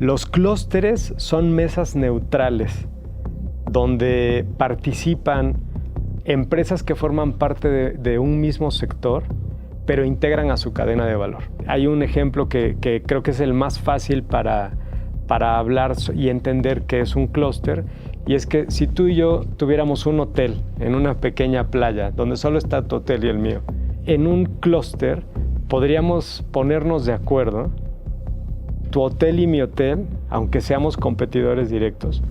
Los clústeres son mesas neutrales donde participan empresas que forman parte de un mismo sector, pero integran a su cadena de valor. Hay un ejemplo que creo que es el más fácil para hablar y entender qué es un clúster, y es que si tú y yo tuviéramos un hotel en una pequeña playa, donde solo está tu hotel y el mío, en un clúster podríamos ponernos de acuerdo, tu hotel y mi hotel, aunque seamos competidores directos,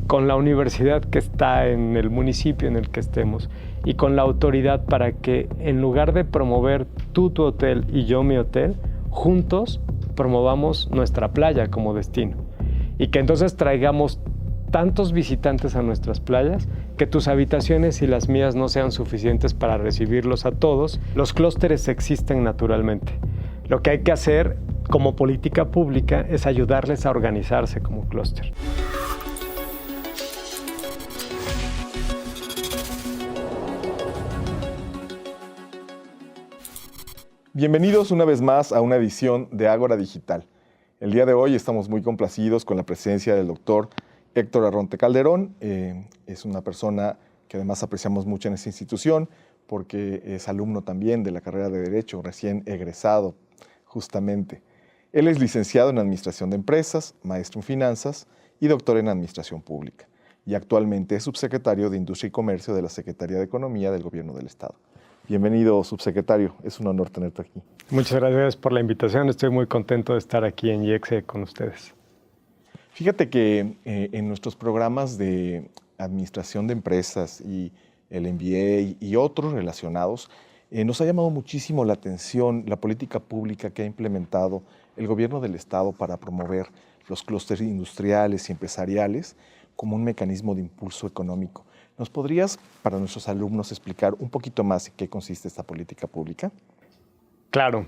con la universidad que está en el municipio en el que estemos y con la autoridad, para que en lugar de promover tú tu hotel y yo mi hotel, juntos promovamos nuestra playa como destino, y que entonces traigamos tantos visitantes a nuestras playas que tus habitaciones y las mías no sean suficientes para recibirlos a todos. Los clústeres existen naturalmente. Lo que hay que hacer como política pública es ayudarles a organizarse como clúster. Bienvenidos una vez más a una edición de Ágora Digital. El día de hoy estamos muy complacidos con la presencia del doctor Héctor Arronte Calderón. Es una persona que además apreciamos mucho en esta institución porque es alumno también de la carrera de Derecho, recién egresado justamente. Él es licenciado en Administración de Empresas, maestro en Finanzas y doctor en Administración Pública. Y actualmente es subsecretario de Industria y Comercio de la Secretaría de Economía del Gobierno del Estado. Bienvenido, subsecretario. Es un honor tenerte aquí. Muchas gracias por la invitación. Estoy muy contento de estar aquí en IEXE con ustedes. Fíjate que en nuestros programas de administración de empresas y el MBA y otros relacionados, nos ha llamado muchísimo la atención la política pública que ha implementado el Gobierno del Estado para promover los clústeres industriales y empresariales como un mecanismo de impulso económico. ¿Nos podrías, para nuestros alumnos, explicar un poquito más en qué consiste esta política pública? Claro.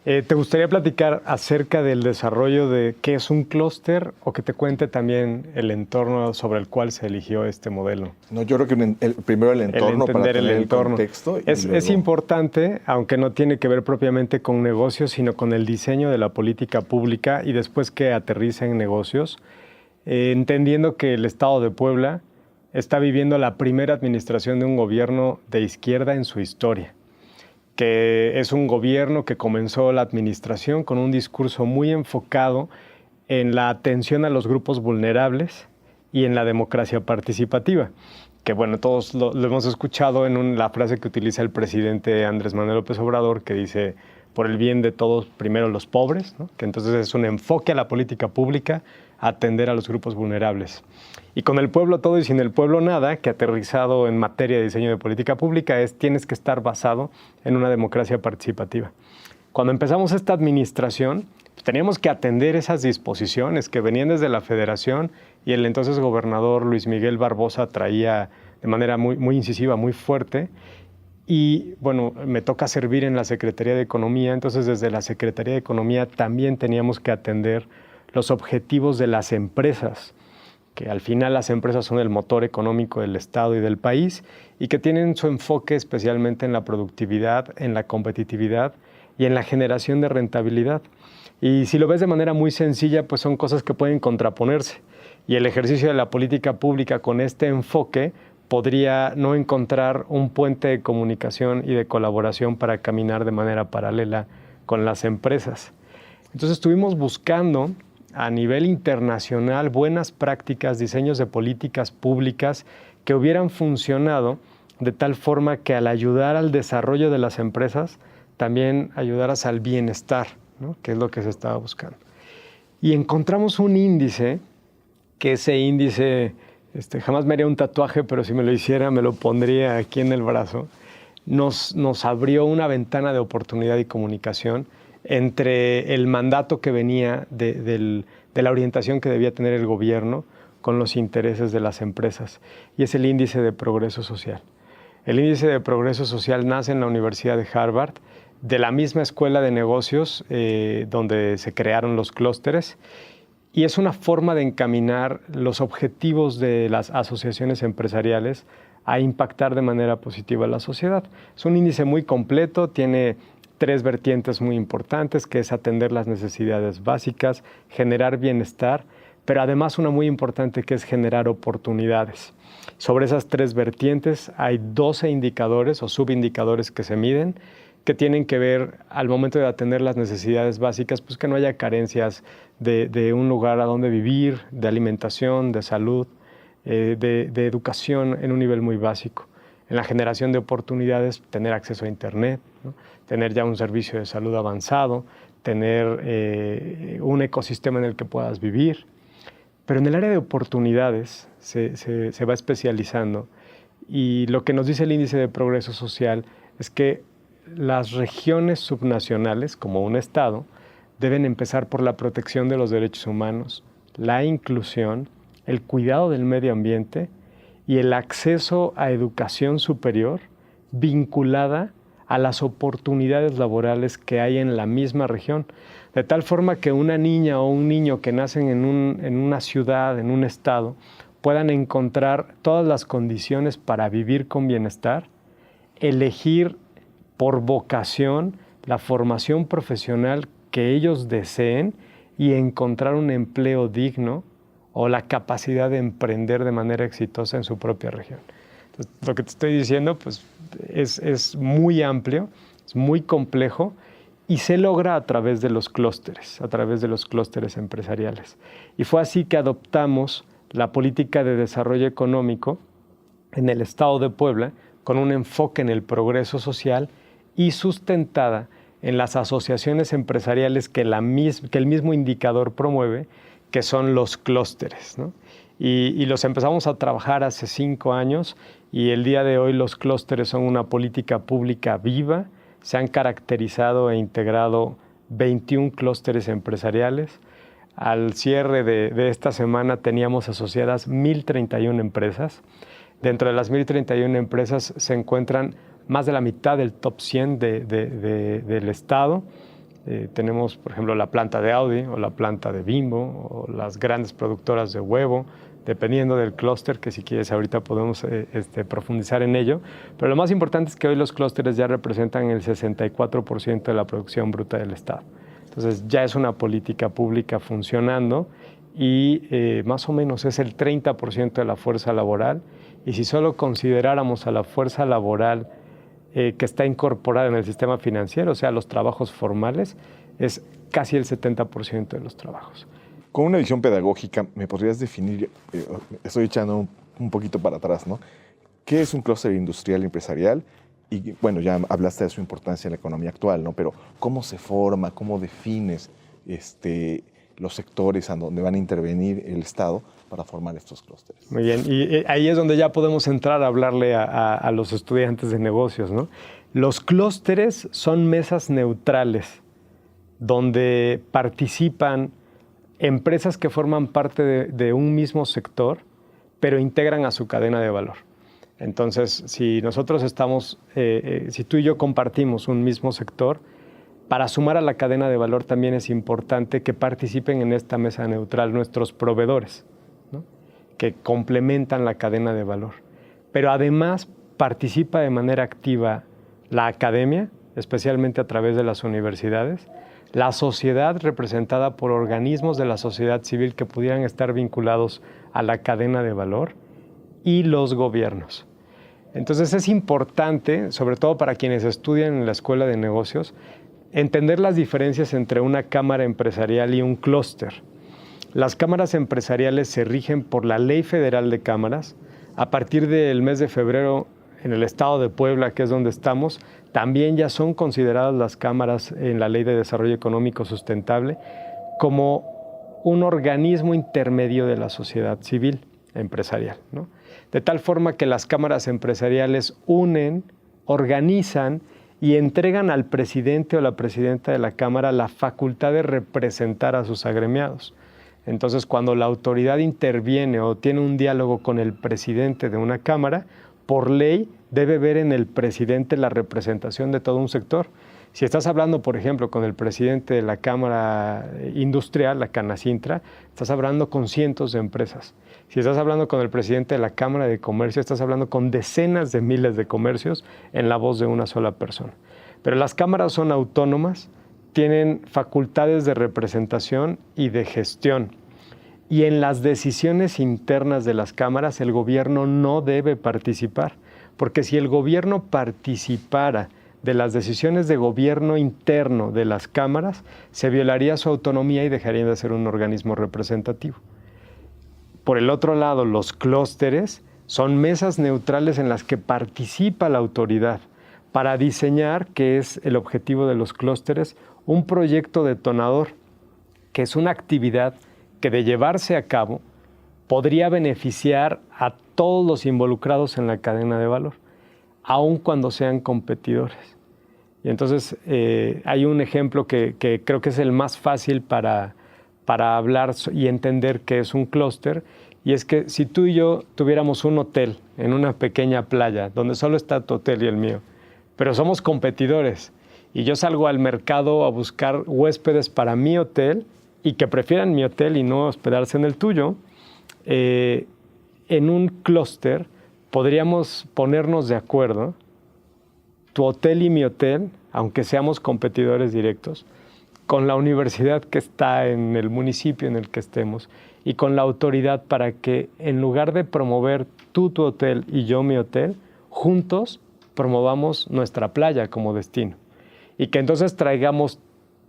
¿Te gustaría platicar acerca del desarrollo de qué es un clúster o que te cuente también el entorno sobre el cual se eligió este modelo? No, yo creo que primero el entorno para tener el contexto. Es importante, aunque no tiene que ver propiamente con negocios, sino con el diseño de la política pública y después que aterriza en negocios, entendiendo que el Estado de Puebla está viviendo la primera administración de un gobierno de izquierda en su historia, que es un gobierno que comenzó la administración con un discurso muy enfocado en la atención a los grupos vulnerables y en la democracia participativa, que bueno, todos lo hemos escuchado en la frase que utiliza el presidente Andrés Manuel López Obrador, que dice: por el bien de todos, primero los pobres, ¿no? Que entonces es un enfoque a la política pública, atender a los grupos vulnerables. Y con el pueblo todo y sin el pueblo nada, que aterrizado en materia de diseño de política pública tienes que estar basado en una democracia participativa. Cuando empezamos esta administración, pues teníamos que atender esas disposiciones que venían desde la Federación, y el entonces gobernador Luis Miguel Barbosa traía de manera muy incisiva, muy fuerte. Y bueno, me toca servir en la Secretaría de Economía, entonces desde la Secretaría de Economía también teníamos que atender los objetivos de las empresas, que al final las empresas son el motor económico del Estado y del país, y que tienen su enfoque especialmente en la productividad, en la competitividad y en la generación de rentabilidad. Y si lo ves de manera muy sencilla, pues son cosas que pueden contraponerse. Y el ejercicio de la política pública con este enfoque podría no encontrar un puente de comunicación y de colaboración para caminar de manera paralela con las empresas. Entonces estuvimos buscando a nivel internacional buenas prácticas, diseños de políticas públicas que hubieran funcionado de tal forma que al ayudar al desarrollo de las empresas también ayudaras al bienestar, ¿no? Que es lo que se estaba buscando. Y encontramos un índice, que ese índice, jamás me haría un tatuaje, pero si me lo hiciera me lo pondría aquí en el brazo. Nos abrió una ventana de oportunidad y comunicación entre el mandato que venía de la orientación que debía tener el gobierno con los intereses de las empresas, y es el índice de progreso social. El índice de progreso social nace en la Universidad de Harvard, de la misma escuela de negocios donde se crearon los clústeres, y es una forma de encaminar los objetivos de las asociaciones empresariales a impactar de manera positiva a la sociedad. Es un índice muy completo, tiene 3 vertientes muy importantes, que es atender las necesidades básicas, generar bienestar, pero además una muy importante que es generar oportunidades. Sobre esas 3 vertientes hay 12 indicadores o subindicadores que se miden, que tienen que ver al momento de atender las necesidades básicas, pues que no haya carencias de un lugar a donde vivir, de alimentación, de salud, de educación en un nivel muy básico. En la generación de oportunidades, tener acceso a Internet, ¿no? Tener ya un servicio de salud avanzado, tener un ecosistema en el que puedas vivir. Pero en el área de oportunidades se va especializando, y lo que nos dice el Índice de Progreso Social es que las regiones subnacionales, como un estado, deben empezar por la protección de los derechos humanos, la inclusión, el cuidado del medio ambiente y el acceso a educación superior vinculada a las oportunidades laborales que hay en la misma región. De tal forma que una niña o un niño que nacen en una ciudad, en un estado, puedan encontrar todas las condiciones para vivir con bienestar, elegir por vocación la formación profesional que ellos deseen y encontrar un empleo digno o la capacidad de emprender de manera exitosa en su propia región. Entonces, lo que te estoy diciendo pues, es muy amplio, es muy complejo y se logra a través de los clústeres, empresariales. Y fue así que adoptamos la política de desarrollo económico en el estado de Puebla con un enfoque en el progreso social y sustentada en las asociaciones empresariales que el mismo indicador promueve, que son los clústeres, ¿no? Y los empezamos a trabajar hace 5 años y el día de hoy los clústeres son una política pública viva. Se han caracterizado e integrado 21 clústeres empresariales. Al cierre de esta semana teníamos asociadas 1,031 empresas. Dentro de las 1,031 empresas se encuentran más de la mitad del top 100 del estado. Tenemos, por ejemplo, la planta de Audi o la planta de Bimbo o las grandes productoras de huevo, dependiendo del clúster, que si quieres ahorita podemos profundizar en ello. Pero lo más importante es que hoy los clústeres ya representan el 64% de la producción bruta del estado. Entonces ya es una política pública funcionando y más o menos es el 30% de la fuerza laboral. Y si solo consideráramos a la fuerza laboral que está incorporada en el sistema financiero, o sea, los trabajos formales, es casi el 70% de los trabajos. Con una visión pedagógica, ¿me podrías definir, estoy echando un poquito para atrás, ¿no? ¿Qué es un clúster industrial empresarial? Y bueno, ya hablaste de su importancia en la economía actual, ¿no? Pero ¿cómo se forma, cómo defines los sectores a donde van a intervenir el Estado para formar estos clústeres? Muy bien, y ahí es donde ya podemos entrar a hablarle a los estudiantes de negocios, ¿no? Los clústeres son mesas neutrales donde participan empresas que forman parte de un mismo sector, pero integran a su cadena de valor. Entonces, si nosotros si tú y yo compartimos un mismo sector, para sumar a la cadena de valor también es importante que participen en esta mesa neutral nuestros proveedores, ¿no? Que complementan la cadena de valor. Pero además participa de manera activa la academia, especialmente a través de las universidades, la sociedad representada por organismos de la sociedad civil que pudieran estar vinculados a la cadena de valor y los gobiernos. Entonces es importante, sobre todo para quienes estudian en la escuela de negocios, entender las diferencias entre una cámara empresarial y un clúster. Las cámaras empresariales se rigen por la Ley Federal de Cámaras. A partir del mes de febrero, en el estado de Puebla, que es donde estamos, también ya son consideradas las cámaras en la Ley de Desarrollo Económico Sustentable como un organismo intermedio de la sociedad civil empresarial, ¿no? De tal forma que las cámaras empresariales unen, organizan y entregan al presidente o la presidenta de la Cámara la facultad de representar a sus agremiados. Entonces, cuando la autoridad interviene o tiene un diálogo con el presidente de una Cámara, por ley debe ver en el presidente la representación de todo un sector. Si estás hablando, por ejemplo, con el presidente de la Cámara Industrial, la Canacintra, estás hablando con cientos de empresas. Si estás hablando con el presidente de la Cámara de Comercio, estás hablando con decenas de miles de comercios en la voz de una sola persona. Pero las cámaras son autónomas, tienen facultades de representación y de gestión. Y en las decisiones internas de las cámaras el gobierno no debe participar, porque si el gobierno participara de las decisiones de gobierno interno de las cámaras, se violaría su autonomía y dejaría de ser un organismo representativo. Por el otro lado, los clústeres son mesas neutrales en las que participa la autoridad para diseñar, que es el objetivo de los clústeres, un proyecto detonador, que es una actividad que de llevarse a cabo podría beneficiar a todos los involucrados en la cadena de valor, aun cuando sean competidores. Y entonces hay un ejemplo que creo que es el más fácil para hablar y entender qué es un clúster, y es que si tú y yo tuviéramos un hotel en una pequeña playa, donde solo está tu hotel y el mío, pero somos competidores, y yo salgo al mercado a buscar huéspedes para mi hotel y que prefieran mi hotel y no hospedarse en el tuyo, en un clúster podríamos ponernos de acuerdo, tu hotel y mi hotel, aunque seamos competidores directos, con la universidad que está en el municipio en el que estemos y con la autoridad, para que en lugar de promover tú tu hotel y yo mi hotel, juntos promovamos nuestra playa como destino. Y que entonces traigamos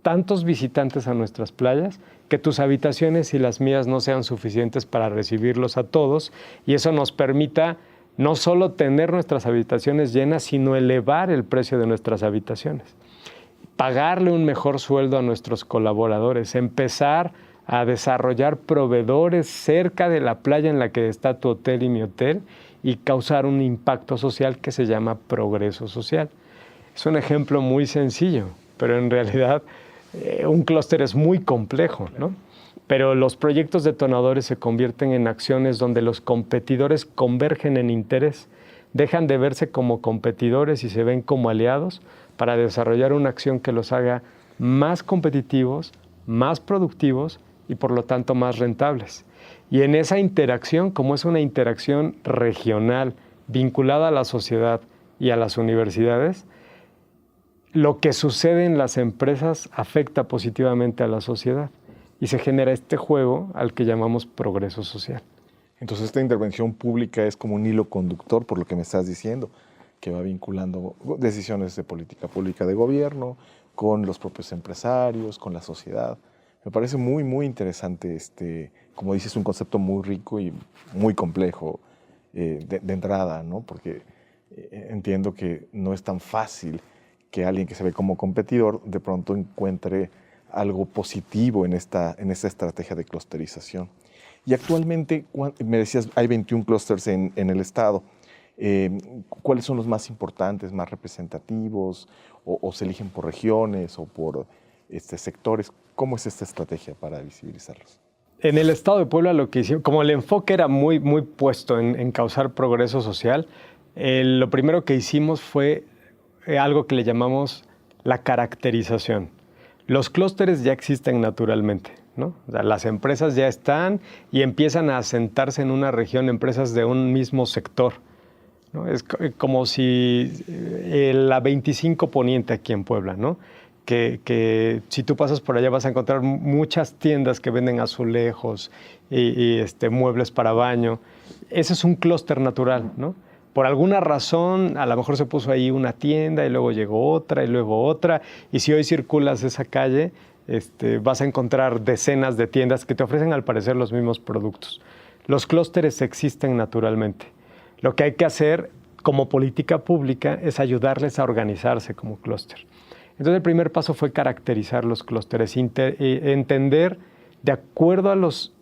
tantos visitantes a nuestras playas que tus habitaciones y las mías no sean suficientes para recibirlos a todos, y eso nos permita no solo tener nuestras habitaciones llenas, sino elevar el precio de nuestras habitaciones, pagarle un mejor sueldo a nuestros colaboradores, empezar a desarrollar proveedores cerca de la playa en la que está tu hotel y mi hotel, y causar un impacto social que se llama progreso social. Es un ejemplo muy sencillo, pero en realidad un clúster es muy complejo, ¿no? Pero los proyectos detonadores se convierten en acciones donde los competidores convergen en interés, dejan de verse como competidores y se ven como aliados para desarrollar una acción que los haga más competitivos, más productivos y por lo tanto más rentables. Y en esa interacción, como es una interacción regional vinculada a la sociedad y a las universidades, lo que sucede en las empresas afecta positivamente a la sociedad y se genera este juego al que llamamos progreso social. Entonces esta intervención pública es como un hilo conductor, por lo que me estás diciendo, que va vinculando decisiones de política pública de gobierno con los propios empresarios, con la sociedad. Me parece muy, muy interesante, como dices, un concepto muy rico y muy complejo de entrada, ¿no? Porque entiendo que no es tan fácil que alguien que se ve como competidor de pronto encuentre algo positivo en esta estrategia de clusterización. Y actualmente, me decías, hay 21 clústeres en el estado. ¿Cuáles son los más importantes, más representativos? ¿O se eligen por regiones o por sectores? ¿Cómo es esta estrategia para visibilizarlos? En el estado de Puebla lo que hicimos, como el enfoque era muy puesto en causar progreso social, lo primero que hicimos fue algo que le llamamos la caracterización. Los clústeres ya existen naturalmente, ¿no? O sea, las empresas ya están y empiezan a asentarse en una región, empresas de un mismo sector, ¿no? Es como si la 25 Poniente aquí en Puebla, ¿no? Que si tú pasas por allá vas a encontrar muchas tiendas que venden azulejos y muebles para baño. Ese es un clúster natural, ¿no? Por alguna razón, a lo mejor se puso ahí una tienda y luego llegó otra y luego otra. Y si hoy circulas esa calle, vas a encontrar decenas de tiendas que te ofrecen al parecer los mismos productos. Los clústeres existen naturalmente. Lo que hay que hacer como política pública es ayudarles a organizarse como clúster. Entonces el primer paso fue caracterizar los clústeres, entender de acuerdo a los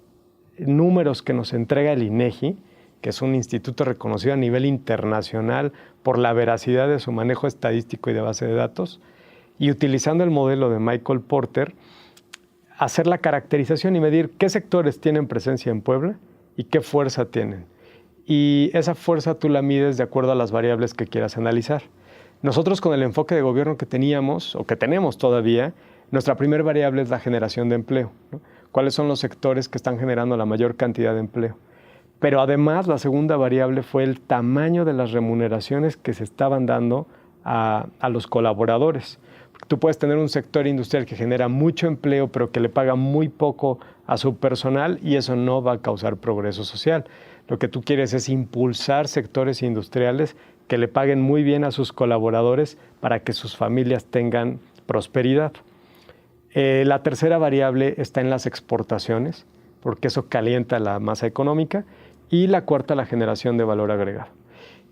números que nos entrega el INEGI, que es un instituto reconocido a nivel internacional por la veracidad de su manejo estadístico y de base de datos, y utilizando el modelo de Michael Porter, hacer la caracterización y medir qué sectores tienen presencia en Puebla y qué fuerza tienen. Y esa fuerza tú la mides de acuerdo a las variables que quieras analizar. Nosotros, con el enfoque de gobierno que teníamos o que tenemos todavía, nuestra primera variable es la generación de empleo, ¿no? ¿Cuáles son los sectores que están generando la mayor cantidad de empleo? Pero además la segunda variable fue el tamaño de las remuneraciones que se estaban dando a los colaboradores. Tú puedes tener un sector industrial que genera mucho empleo, pero que le paga muy poco a su personal y eso no va a causar progreso social. Lo que tú quieres es impulsar sectores industriales que le paguen muy bien a sus colaboradores para que sus familias tengan prosperidad. La tercera variable está en las exportaciones, porque eso calienta la masa económica. Y la cuarta, la generación de valor agregado.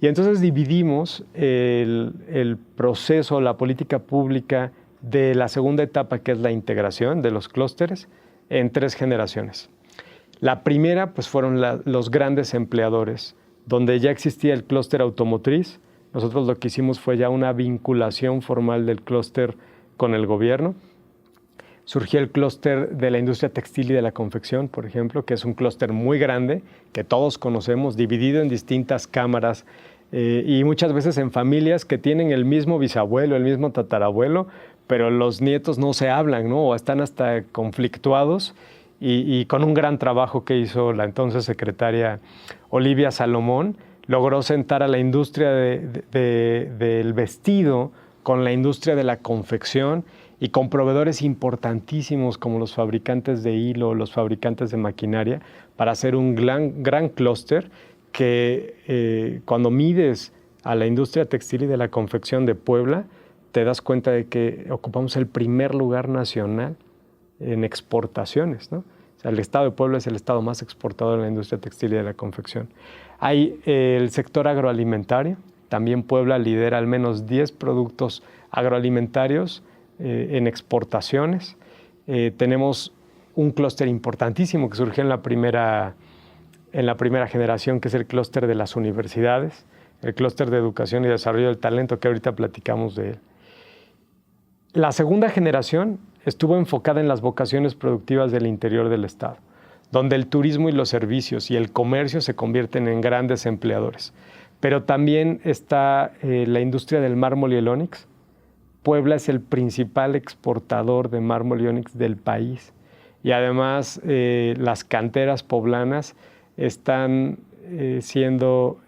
Y entonces dividimos el proceso, la política pública de la segunda etapa, que es la integración de los clústeres, en 3 generaciones. La primera, pues fueron los grandes empleadores, donde ya existía el clúster automotriz. Nosotros lo que hicimos fue ya una vinculación formal del clúster con el gobierno. Surgió el clúster de la industria textil y de la confección, por ejemplo, que es un clúster muy grande, que todos conocemos, dividido en distintas cámaras y muchas veces en familias que tienen el mismo bisabuelo, el mismo tatarabuelo, pero los nietos no se hablan, ¿no? O están hasta conflictuados y con un gran trabajo que hizo la entonces secretaria Olivia Salomón, logró sentar a la industria del vestido con la industria de la confección y con proveedores importantísimos como los fabricantes de hilo, los fabricantes de maquinaria, para hacer un gran clúster que cuando mides a la industria textil y de la confección de Puebla, te das cuenta de que ocupamos el primer lugar nacional en exportaciones, ¿no? O sea, el estado de Puebla es el estado más exportador en la industria textil y de la confección. Hay el sector agroalimentario. También Puebla lidera al menos 10 productos agroalimentarios en exportaciones. Tenemos un clúster importantísimo que surgió en la primera generación, que es el clúster de las universidades, el clúster de educación y desarrollo del talento, que ahorita platicamos de él. La segunda generación estuvo enfocada en las vocaciones productivas del interior del estado, donde el turismo y los servicios y el comercio se convierten en grandes empleadores. Pero también está la industria del mármol y el ónix. Puebla es el principal exportador de mármol y ónix del país. Y además las canteras poblanas están siendo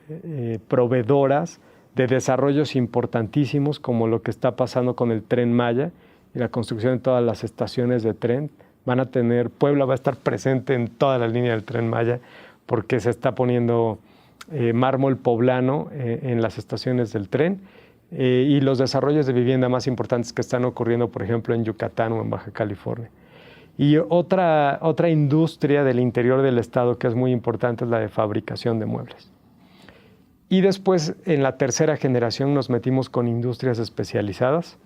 proveedoras de desarrollos importantísimos, como lo que está pasando con el Tren Maya y la construcción de todas las estaciones de tren. Puebla va a estar presente en toda la línea del Tren Maya porque se está poniendo mármol poblano en las estaciones del tren y los desarrollos de vivienda más importantes que están ocurriendo, por ejemplo, en Yucatán o en Baja California. Y otra industria del interior del estado que es muy importante es la de fabricación de muebles. Y después, en la tercera generación, nos metimos con industrias especializadas,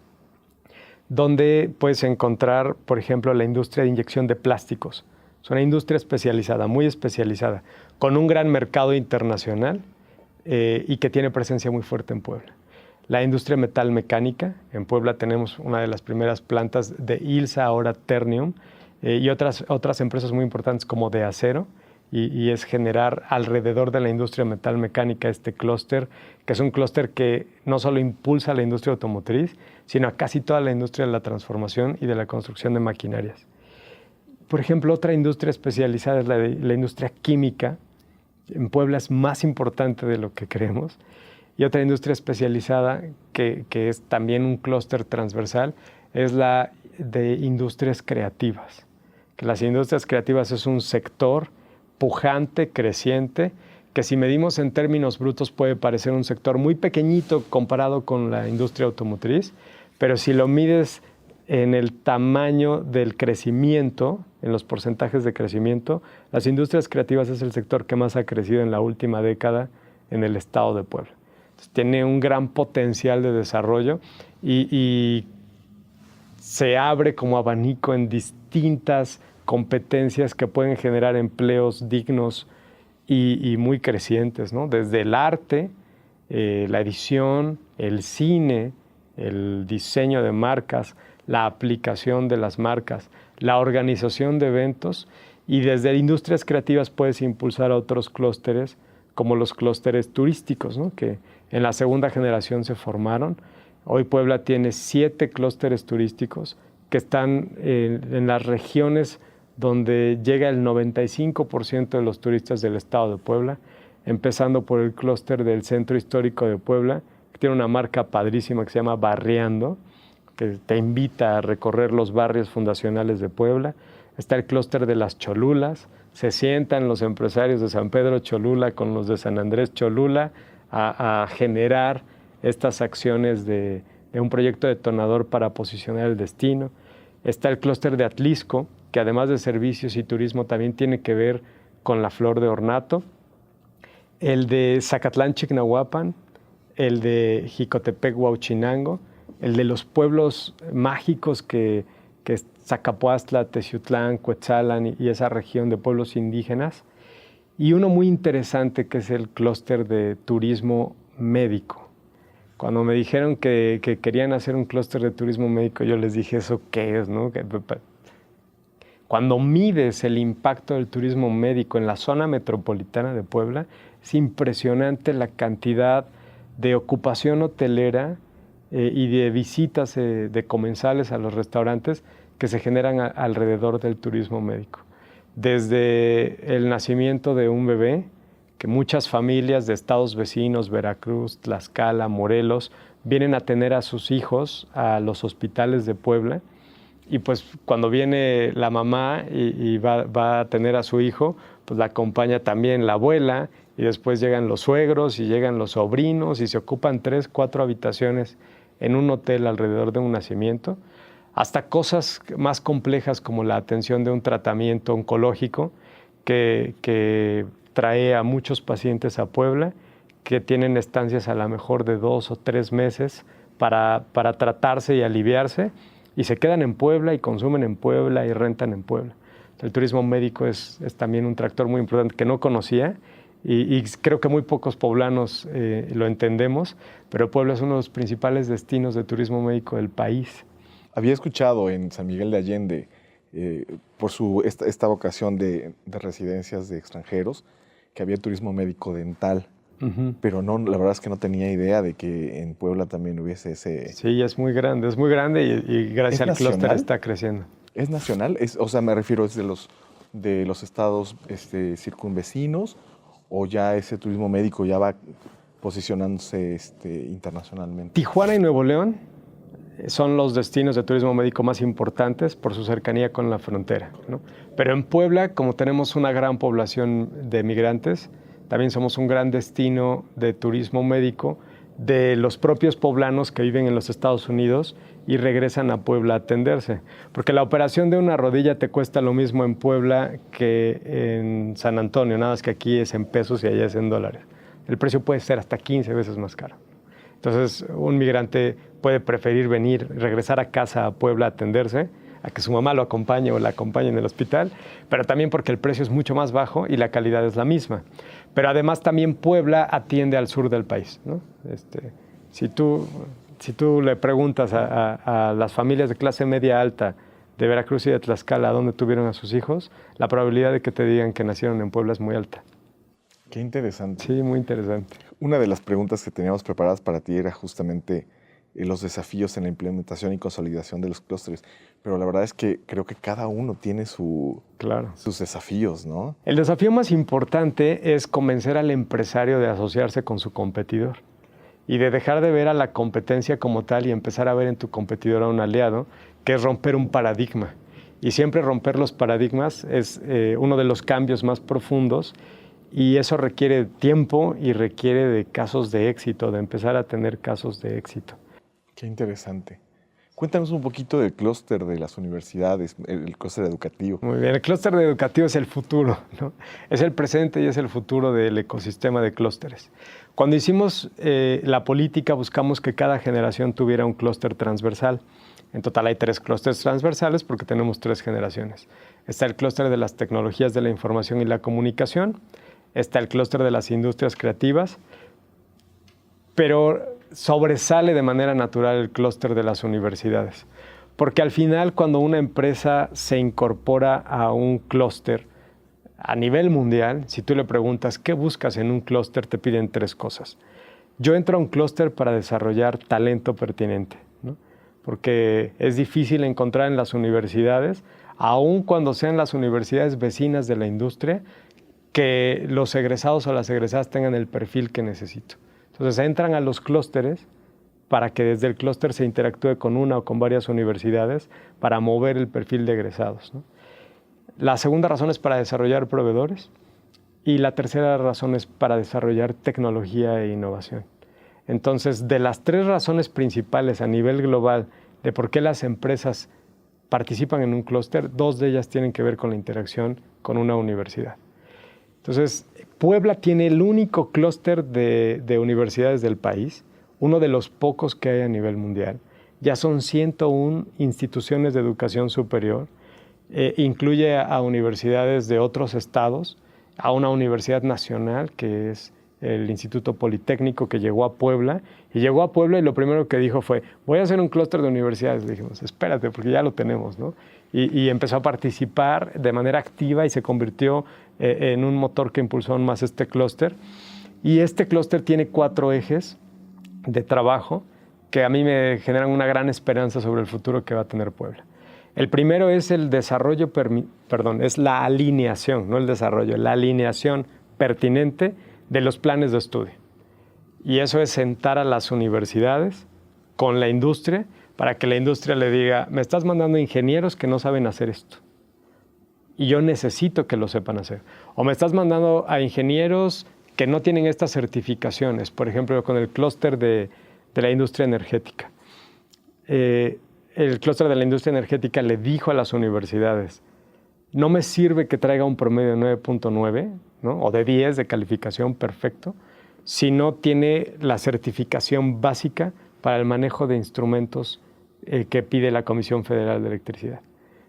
donde puedes encontrar, por ejemplo, la industria de inyección de plásticos. Es una industria especializada, muy especializada, con un gran mercado internacional y que tiene presencia muy fuerte en Puebla. La industria metal mecánica. En Puebla tenemos una de las primeras plantas de ILSA, ahora Ternium, y otras empresas muy importantes como de acero, y es generar alrededor de la industria metal mecánica este clúster, que es un clúster que no solo impulsa a la industria automotriz, sino a casi toda la industria de la transformación y de la construcción de maquinarias. Por ejemplo, otra industria especializada es la industria química. En Puebla es más importante de lo que creemos. Y otra industria especializada, que es también un clúster transversal, es la de industrias creativas. Que las industrias creativas es un sector pujante, creciente, que si medimos en términos brutos puede parecer un sector muy pequeñito comparado con la industria automotriz, pero si lo mides en el tamaño del crecimiento, en los porcentajes de crecimiento, las industrias creativas es el sector que más ha crecido en la última década en el estado de Puebla. Entonces, tiene un gran potencial de desarrollo y se abre como abanico en distintas competencias que pueden generar empleos dignos y muy crecientes, ¿no? Desde el arte, la edición, el cine, el diseño de marcas, la aplicación de las marcas, la organización de eventos, y desde industrias creativas puedes impulsar a otros clústeres como los clústeres turísticos, ¿no? Que en la segunda generación se formaron. Hoy Puebla tiene 7 clústeres turísticos que están en las regiones donde llega el 95% de los turistas del estado de Puebla, empezando por el clúster del Centro Histórico de Puebla, que tiene una marca padrísima que se llama Barriando, que te invita a recorrer los barrios fundacionales de Puebla. Está el clúster de las Cholulas. Se sientan los empresarios de San Pedro Cholula con los de San Andrés Cholula a generar estas acciones de un proyecto detonador para posicionar el destino. Está el clúster de Atlisco, que además de servicios y turismo también tiene que ver con la flor de ornato. El de Zacatlán Chignahuapan, el de Jicotepec Huauchinango, el de los pueblos mágicos que es Zacapuastla, Teciutlán, Cuetzalan y esa región de pueblos indígenas. Y uno muy interesante que es el clúster de turismo médico. Cuando me dijeron que querían hacer un clúster de turismo médico, yo les dije, ¿eso qué es, no? Cuando mides el impacto del turismo médico en la zona metropolitana de Puebla, es impresionante la cantidad de ocupación hotelera y de visitas de comensales a los restaurantes que se generan alrededor del turismo médico. Desde el nacimiento de un bebé, que muchas familias de estados vecinos, Veracruz, Tlaxcala, Morelos, vienen a tener a sus hijos a los hospitales de Puebla. Y pues cuando viene la mamá y va a tener a su hijo, pues la acompaña también la abuela, y después llegan los suegros y llegan los sobrinos y se ocupan 3, 4 habitaciones en un hotel alrededor de un nacimiento, hasta cosas más complejas como la atención de un tratamiento oncológico que trae a muchos pacientes a Puebla, que tienen estancias a lo mejor de 2 o 3 meses para tratarse y aliviarse, y se quedan en Puebla y consumen en Puebla y rentan en Puebla. El turismo médico es también un tractor muy importante que no conocía y creo que muy pocos poblanos lo entendemos, pero Puebla es uno de los principales destinos de turismo médico del país. Había escuchado en San Miguel de Allende, por esta vocación de residencias de extranjeros, que había turismo médico dental. Pero no, la verdad es que no tenía idea de que en Puebla también hubiese ese... Sí, es muy grande y gracias al clúster está creciendo. ¿Es nacional? O sea, me refiero, ¿es de los estados circunvecinos o ya ese turismo médico ya va posicionándose internacionalmente? Tijuana y Nuevo León son los destinos de turismo médico más importantes por su cercanía con la frontera, ¿no? Pero en Puebla, como tenemos una gran población de migrantes, también somos un gran destino de turismo médico de los propios poblanos que viven en los Estados Unidos y regresan a Puebla a atenderse. Porque la operación de una rodilla te cuesta lo mismo en Puebla que en San Antonio, nada más que aquí es en pesos y allá es en dólares. El precio puede ser hasta 15 veces más caro. Entonces, un migrante puede preferir regresar a casa a Puebla a atenderse, a que su mamá lo acompañe o la acompañe en el hospital, pero también porque el precio es mucho más bajo y la calidad es la misma. Pero además también Puebla atiende al sur del país, ¿no? Si tú le preguntas a las familias de clase media alta de Veracruz y de Tlaxcala dónde tuvieron a sus hijos, la probabilidad de que te digan que nacieron en Puebla es muy alta. Qué interesante. Sí, muy interesante. Una de las preguntas que teníamos preparadas para ti era justamente los desafíos en la implementación y consolidación de los clústeres, pero la verdad es que creo que cada uno tiene sus desafíos, ¿no? El desafío más importante es convencer al empresario de asociarse con su competidor y de dejar de ver a la competencia como tal y empezar a ver en tu competidor a un aliado, que es romper un paradigma. Y siempre romper los paradigmas es uno de los cambios más profundos, y eso requiere tiempo y requiere de casos de éxito, de empezar a tener casos de éxito. Qué interesante. Cuéntanos un poquito del clúster de las universidades, el clúster educativo. Muy bien, el clúster educativo es el futuro, ¿no? Es el presente y es el futuro del ecosistema de clústeres. Cuando hicimos la política, buscamos que cada generación tuviera un clúster transversal. En total hay 3 clústeres transversales porque tenemos 3 generaciones. Está el clúster de las tecnologías de la información y la comunicación, está el clúster de las industrias creativas, pero sobresale de manera natural el clúster de las universidades. Porque al final, cuando una empresa se incorpora a un clúster a nivel mundial, si tú le preguntas qué buscas en un clúster, te piden 3 cosas. Yo entro a un clúster para desarrollar talento pertinente, ¿no? Porque es difícil encontrar en las universidades, aun cuando sean las universidades vecinas de la industria, que los egresados o las egresadas tengan el perfil que necesito. Entonces entran a los clústeres para que desde el clúster se interactúe con una o con varias universidades para mover el perfil de egresados, ¿no? La segunda razón es para desarrollar proveedores y la tercera razón es para desarrollar tecnología e innovación. Entonces, de las tres razones principales a nivel global de por qué las empresas participan en un clúster, dos de ellas tienen que ver con la interacción con una universidad. Entonces, Puebla tiene el único clúster de universidades del país, uno de los pocos que hay a nivel mundial. Ya son 101 instituciones de educación superior, incluye a universidades de otros estados, a una universidad nacional que es el Instituto Politécnico, que llegó a Puebla, y lo primero que dijo fue, voy a hacer un clúster de universidades. Le dijimos, espérate, porque ya lo tenemos, ¿no? Y empezó a participar de manera activa y se convirtió en un motor que impulsó aún más este clúster. Y este clúster tiene 4 ejes de trabajo que a mí me generan una gran esperanza sobre el futuro que va a tener Puebla. El primero es el desarrollo, es la alineación, no el desarrollo, la alineación pertinente de los planes de estudio. Y eso es sentar a las universidades con la industria para que la industria le diga, me estás mandando ingenieros que no saben hacer esto y yo necesito que lo sepan hacer. O me estás mandando a ingenieros que no tienen estas certificaciones, por ejemplo, con el clúster de la industria energética. El clúster de la industria energética le dijo a las universidades, no me sirve que traiga un promedio de 9.9, ¿no? O de 10 de calificación, perfecto, si no tiene la certificación básica para el manejo de instrumentos que pide la Comisión Federal de Electricidad.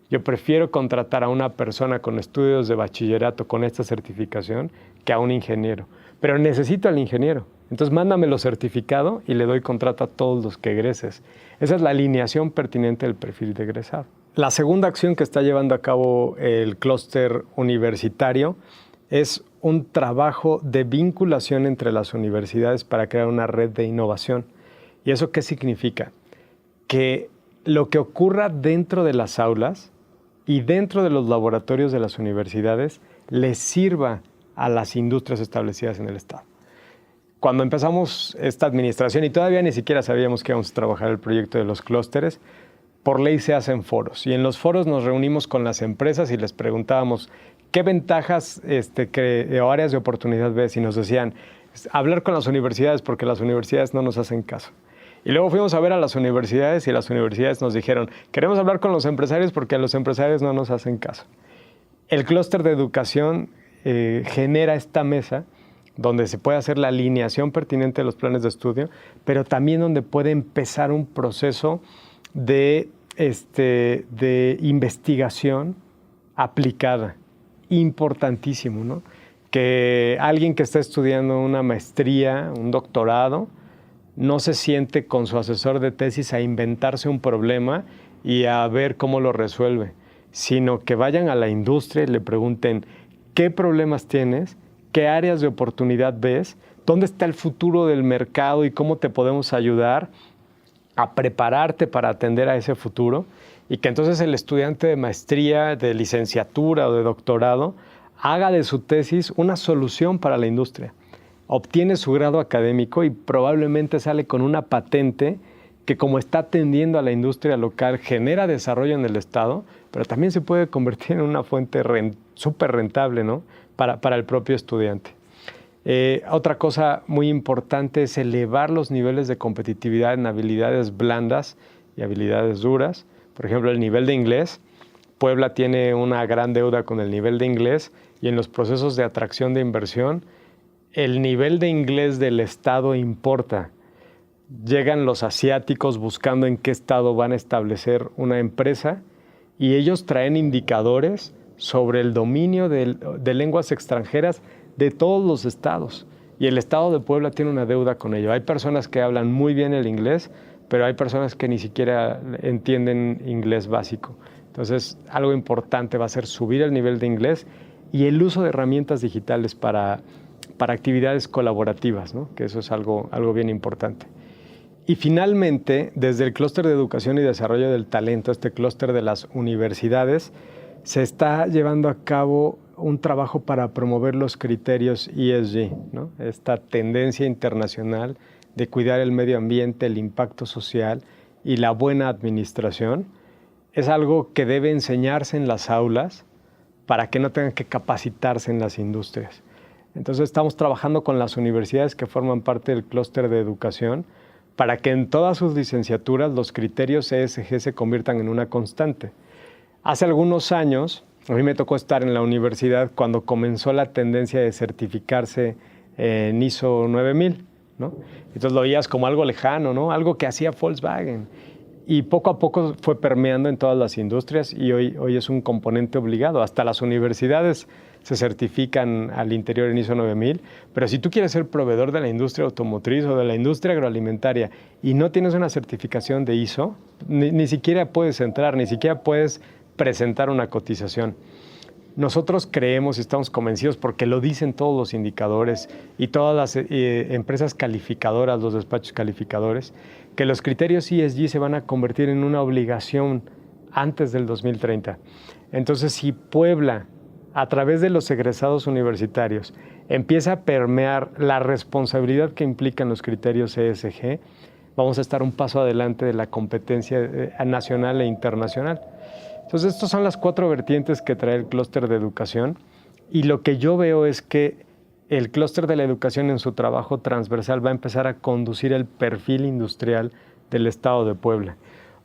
Yo prefiero contratar a una persona con estudios de bachillerato con esta certificación que a un ingeniero. Pero necesito al ingeniero. Entonces mándamelo certificado y le doy contrato a todos los que egreses. Esa es la alineación pertinente del perfil de egresado. La segunda acción que está llevando a cabo el clúster universitario es un trabajo de vinculación entre las universidades para crear una red de innovación. ¿Y eso qué significa? Que lo que ocurra dentro de las aulas y dentro de los laboratorios de las universidades les sirva a las industrias establecidas en el Estado. Cuando empezamos esta administración, y todavía ni siquiera sabíamos que íbamos a trabajar el proyecto de los clústeres, por ley se hacen foros. Y en los foros nos reunimos con las empresas y les preguntábamos qué ventajas o áreas de oportunidad ves. Y nos decían, hablar con las universidades porque las universidades no nos hacen caso. Y luego fuimos a ver a las universidades y las universidades nos dijeron, queremos hablar con los empresarios porque los empresarios no nos hacen caso. El clúster de educación genera esta mesa donde se puede hacer la alineación pertinente de los planes de estudio, pero también donde puede empezar un proceso de investigación aplicada, importantísimo, ¿no? Que alguien que está estudiando una maestría, un doctorado, no se siente con su asesor de tesis a inventarse un problema y a ver cómo lo resuelve, sino que vayan a la industria y le pregunten qué problemas tienes, qué áreas de oportunidad ves, dónde está el futuro del mercado y cómo te podemos ayudar a prepararte para atender a ese futuro, y que entonces el estudiante de maestría, de licenciatura o de doctorado haga de su tesis una solución para la industria. Obtiene su grado académico y probablemente sale con una patente que, como está atendiendo a la industria local, genera desarrollo en el Estado, pero también se puede convertir en una fuente súper rentable, ¿no? para el propio estudiante. Otra cosa muy importante es elevar los niveles de competitividad en habilidades blandas y habilidades duras. Por ejemplo, el nivel de inglés. Puebla tiene una gran deuda con el nivel de inglés, y en los procesos de atracción de inversión, el nivel de inglés del Estado importa. Llegan los asiáticos buscando en qué estado van a establecer una empresa y ellos traen indicadores sobre el dominio de lenguas extranjeras de todos los estados. Y el Estado de Puebla tiene una deuda con ello. Hay personas que hablan muy bien el inglés, pero hay personas que ni siquiera entienden inglés básico. Entonces, algo importante va a ser subir el nivel de inglés y el uso de herramientas digitales para actividades colaborativas, ¿no? Que eso es algo bien importante. Y finalmente, desde el clúster de educación y desarrollo del talento, este clúster de las universidades, se está llevando a cabo un trabajo para promover los criterios ESG, ¿no? Esta tendencia internacional de cuidar el medio ambiente, el impacto social y la buena administración. Es algo que debe enseñarse en las aulas para que no tengan que capacitarse en las industrias. Entonces estamos trabajando con las universidades que forman parte del clúster de educación para que en todas sus licenciaturas los criterios ESG se conviertan en una constante. Hace algunos años, a mí me tocó estar en la universidad cuando comenzó la tendencia de certificarse en ISO 9000, ¿no? Entonces lo veías como algo lejano, ¿no? Algo que hacía Volkswagen. Y poco a poco fue permeando en todas las industrias y hoy es un componente obligado. Hasta las universidades se certifican al interior en ISO 9000, pero si tú quieres ser proveedor de la industria automotriz o de la industria agroalimentaria y no tienes una certificación de ISO, ni siquiera puedes entrar, ni siquiera puedes presentar una cotización. Nosotros creemos y estamos convencidos, porque lo dicen todos los indicadores y todas las empresas calificadoras, los despachos calificadores, que los criterios ESG se van a convertir en una obligación antes del 2030. Entonces, si Puebla, a través de los egresados universitarios, empieza a permear la responsabilidad que implican los criterios ESG, vamos a estar un paso adelante de la competencia nacional e internacional. Entonces, estas son las 4 vertientes que trae el clúster de educación, y lo que yo veo es que el clúster de la educación en su trabajo transversal va a empezar a conducir el perfil industrial del estado de Puebla.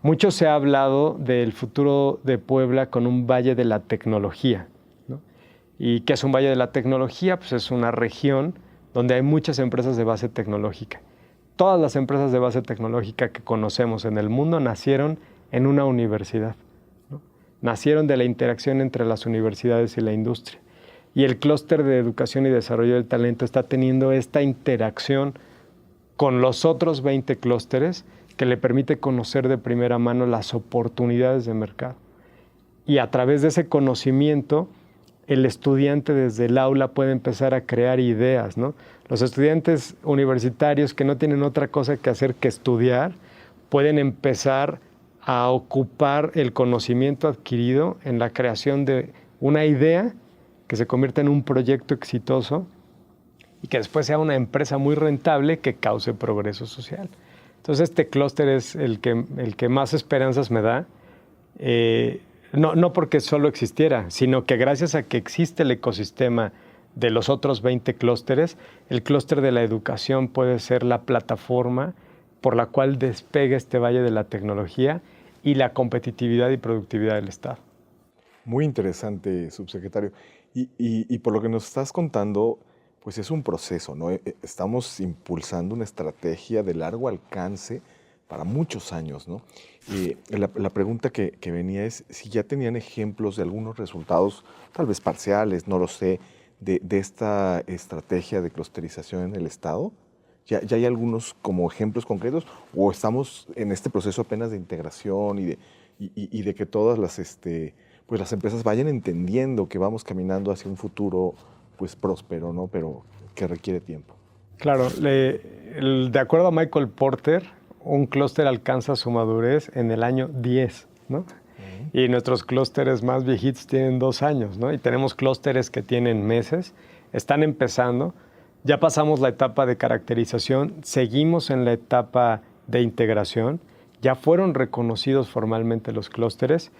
Mucho se ha hablado del futuro de Puebla con un valle de la tecnología, ¿no? ¿Y qué es un valle de la tecnología? Pues es una región donde hay muchas empresas de base tecnológica. Todas las empresas de base tecnológica que conocemos en el mundo nacieron en una universidad, ¿no? Nacieron de la interacción entre las universidades y la industria. Y el clúster de educación y desarrollo del talento está teniendo esta interacción con los otros 20 clústeres que le permite conocer de primera mano las oportunidades de mercado. Y a través de ese conocimiento, el estudiante desde el aula puede empezar a crear ideas, ¿no? Los estudiantes universitarios que no tienen otra cosa que hacer que estudiar, pueden empezar a ocupar el conocimiento adquirido en la creación de una idea que se convierta en un proyecto exitoso y que después sea una empresa muy rentable que cause progreso social. Entonces, este clúster es el que más esperanzas me da, no porque solo existiera, sino que gracias a que existe el ecosistema de los otros 20 clústeres, el clúster de la educación puede ser la plataforma por la cual despegue este valle de la tecnología y la competitividad y productividad del Estado. Muy interesante, subsecretario. Y por lo que nos estás contando, pues es un proceso, ¿no? Estamos impulsando una estrategia de largo alcance para muchos años, ¿no? La pregunta que venía es si ya tenían ejemplos de algunos resultados, tal vez parciales, no lo sé, de esta estrategia de clusterización en el Estado. ¿Ya hay algunos como ejemplos concretos o estamos en este proceso apenas de integración y de que todas pues las empresas vayan entendiendo que vamos caminando hacia un futuro pues próspero, ¿no? Pero que requiere tiempo? Claro, de acuerdo a Michael Porter, un clúster alcanza su madurez en el año 10, ¿no? Y nuestros clústeres más viejitos tienen 2 años, ¿no? Y tenemos clústeres que tienen meses, están empezando, ya pasamos la etapa de caracterización, seguimos en la etapa de integración, ya fueron reconocidos formalmente los clústeres,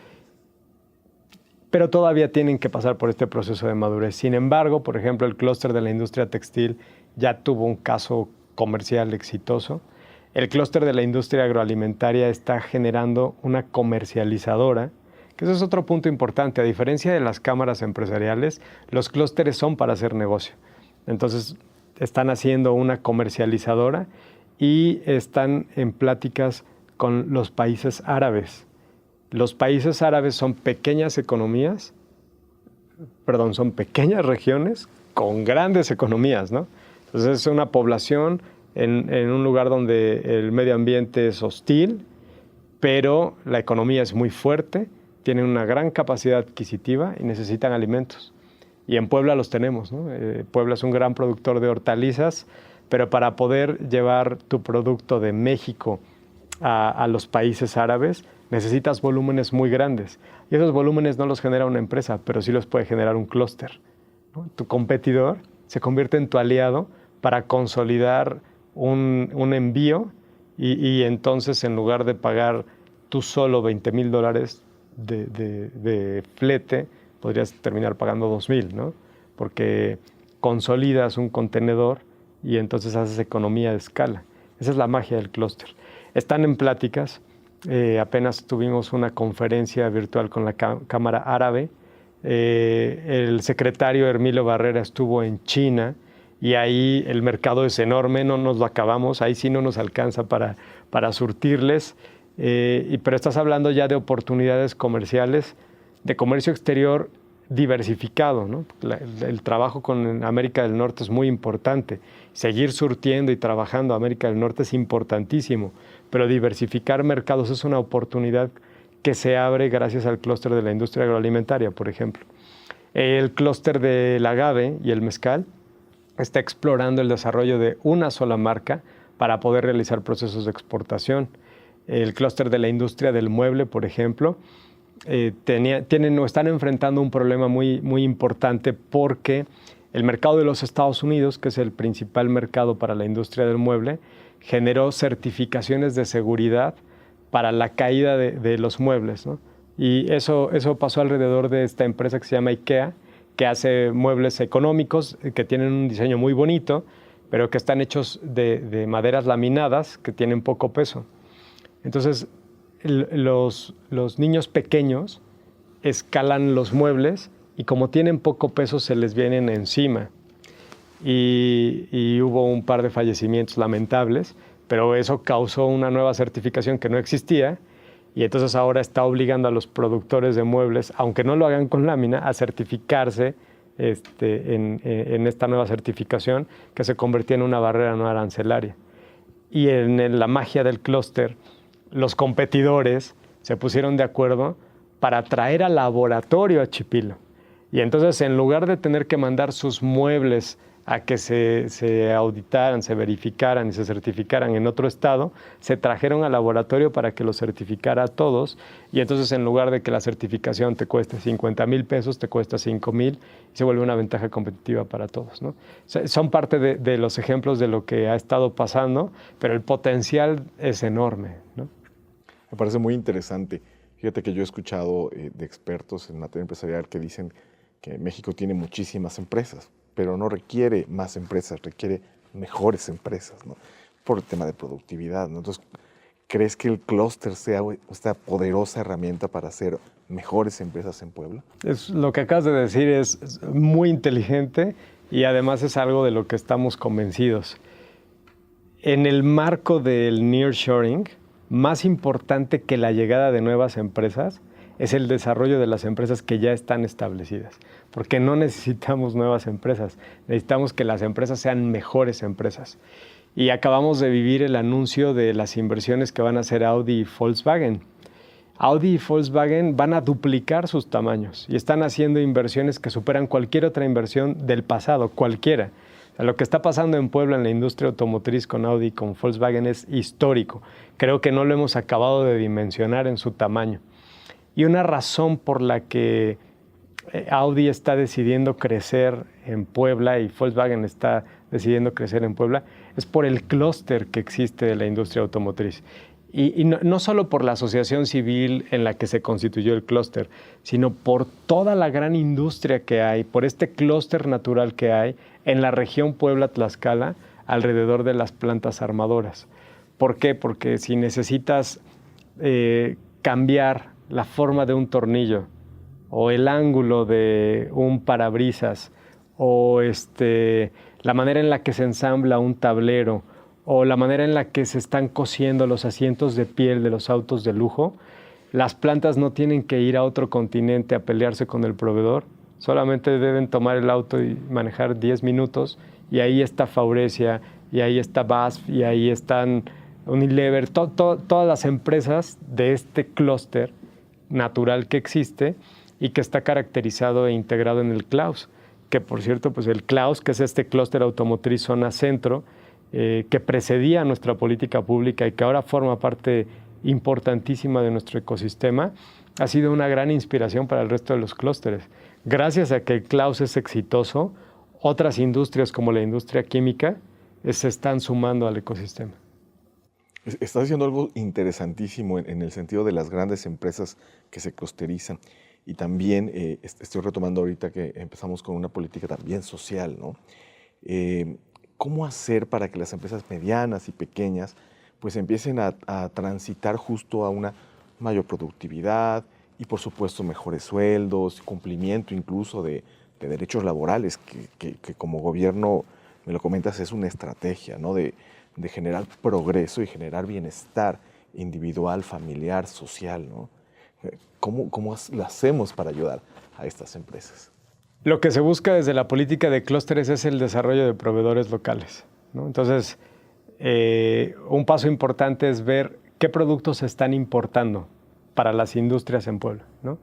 pero todavía tienen que pasar por este proceso de madurez. Sin embargo, por ejemplo, el clúster de la industria textil ya tuvo un caso comercial exitoso. El clúster de la industria agroalimentaria está generando una comercializadora, que eso es otro punto importante. A diferencia de las cámaras empresariales, los clústeres son para hacer negocio. Entonces, están haciendo una comercializadora y están en pláticas con los países árabes. Los países árabes son pequeñas economías, son pequeñas regiones con grandes economías, ¿no? Entonces es una población en un lugar donde el medio ambiente es hostil, pero la economía es muy fuerte, tienen una gran capacidad adquisitiva y necesitan alimentos. Y en Puebla los tenemos, ¿no? Puebla es un gran productor de hortalizas, pero para poder llevar tu producto de México a los países árabes, necesitas volúmenes muy grandes. Y esos volúmenes no los genera una empresa, pero sí los puede generar un clúster, ¿no? Tu competidor se convierte en tu aliado para consolidar un envío y entonces en lugar de pagar tú solo $20,000 de flete, podrías terminar pagando 2,000, ¿no? Porque consolidas un contenedor y entonces haces economía de escala. Esa es la magia del clúster. Están en pláticas. Apenas tuvimos una conferencia virtual con la Cámara Árabe. El secretario Hermilo Barrera estuvo en China y ahí el mercado es enorme, no nos lo acabamos, ahí sí no nos alcanza para surtirles. Pero estás hablando ya de oportunidades comerciales, de comercio exterior diversificado, ¿no? El trabajo con América del Norte es muy importante. Seguir surtiendo y trabajando a América del Norte es importantísimo, pero diversificar mercados es una oportunidad que se abre gracias al clúster de la industria agroalimentaria, por ejemplo. El clúster del agave y el mezcal está explorando el desarrollo de una sola marca para poder realizar procesos de exportación. El clúster de la industria del mueble, por ejemplo, están enfrentando un problema muy importante porque el mercado de los Estados Unidos, que es el principal mercado para la industria del mueble, generó certificaciones de seguridad para la caída de los muebles, ¿no? Y eso pasó alrededor de esta empresa que se llama IKEA, que hace muebles económicos, que tienen un diseño muy bonito, pero que están hechos de maderas laminadas que tienen poco peso. Entonces, los niños pequeños escalan los muebles y como tienen poco peso se les vienen encima. Y hubo un par de fallecimientos lamentables, pero eso causó una nueva certificación que no existía y entonces ahora está obligando a los productores de muebles, aunque no lo hagan con lámina, a certificarse en esta nueva certificación que se convertía en una barrera no arancelaria. Y en la magia del clúster, los competidores se pusieron de acuerdo para traer al laboratorio a Chipilo. Y entonces, en lugar de tener que mandar sus muebles a que se auditaran, se verificaran y se certificaran en otro estado, se trajeron al laboratorio para que lo certificara a todos. Y entonces, en lugar de que la certificación te cueste 50,000 pesos, te cuesta 5,000 y se vuelve una ventaja competitiva para todos, ¿no? Son parte de los ejemplos de lo que ha estado pasando, pero el potencial es enorme, ¿no? Me parece muy interesante. Fíjate que yo he escuchado de expertos en materia empresarial que dicen que México tiene muchísimas empresas, pero no requiere más empresas, requiere mejores empresas, ¿no? Por el tema de productividad, ¿no? Entonces, ¿crees que el clúster sea esta poderosa herramienta para hacer mejores empresas en Puebla? Lo que acabas de decir es muy inteligente y además es algo de lo que estamos convencidos. En el marco del nearshoring, más importante que la llegada de nuevas empresas es el desarrollo de las empresas que ya están establecidas, porque no necesitamos nuevas empresas, necesitamos que las empresas sean mejores empresas. Y acabamos de vivir el anuncio de las inversiones que van a hacer Audi y Volkswagen. Audi y Volkswagen van a duplicar sus tamaños y están haciendo inversiones que superan cualquier otra inversión del pasado, cualquiera. O sea, lo que está pasando en Puebla en la industria automotriz con Audi y con Volkswagen es histórico. Creo que no lo hemos acabado de dimensionar en su tamaño. Y una razón por la que Audi está decidiendo crecer en Puebla y Volkswagen está decidiendo crecer en Puebla es por el clúster que existe de la industria automotriz. Y no solo por la asociación civil en la que se constituyó el clúster, sino por toda la gran industria que hay, por este clúster natural que hay en la región Puebla-Tlaxcala alrededor de las plantas armadoras. ¿Por qué? Porque si necesitas cambiar la forma de un tornillo o el ángulo de un parabrisas o la manera en la que se ensambla un tablero o la manera en la que se están cosiendo los asientos de piel de los autos de lujo, las plantas no tienen que ir a otro continente a pelearse con el proveedor, solamente deben tomar el auto y manejar 10 minutos y ahí está Faurecia y ahí está BASF y ahí están Unilever, todas las empresas de este clúster natural que existe y que está caracterizado e integrado en el Claus, que por cierto, pues el Claus, que es este clúster automotriz zona centro, que precedía nuestra política pública y que ahora forma parte importantísima de nuestro ecosistema, ha sido una gran inspiración para el resto de los clústeres. Gracias a que el Klaus es exitoso, otras industrias como la industria química se están sumando al ecosistema. Estás diciendo algo interesantísimo en el sentido de las grandes empresas que se clusterizan. Y también estoy retomando ahorita que empezamos con una política también social, ¿no? ¿Cómo hacer para que las empresas medianas y pequeñas pues empiecen a transitar justo a una mayor productividad y por supuesto mejores sueldos, cumplimiento incluso de derechos laborales, que como gobierno, me lo comentas, es una estrategia, ¿no? de generar progreso y generar bienestar individual, familiar, social, ¿no? ¿Cómo lo hacemos para ayudar a estas empresas? Lo que se busca desde la política de clústeres es el desarrollo de proveedores locales, ¿no? Entonces, un paso importante es ver qué productos se están importando para las industrias en Puebla, ¿no?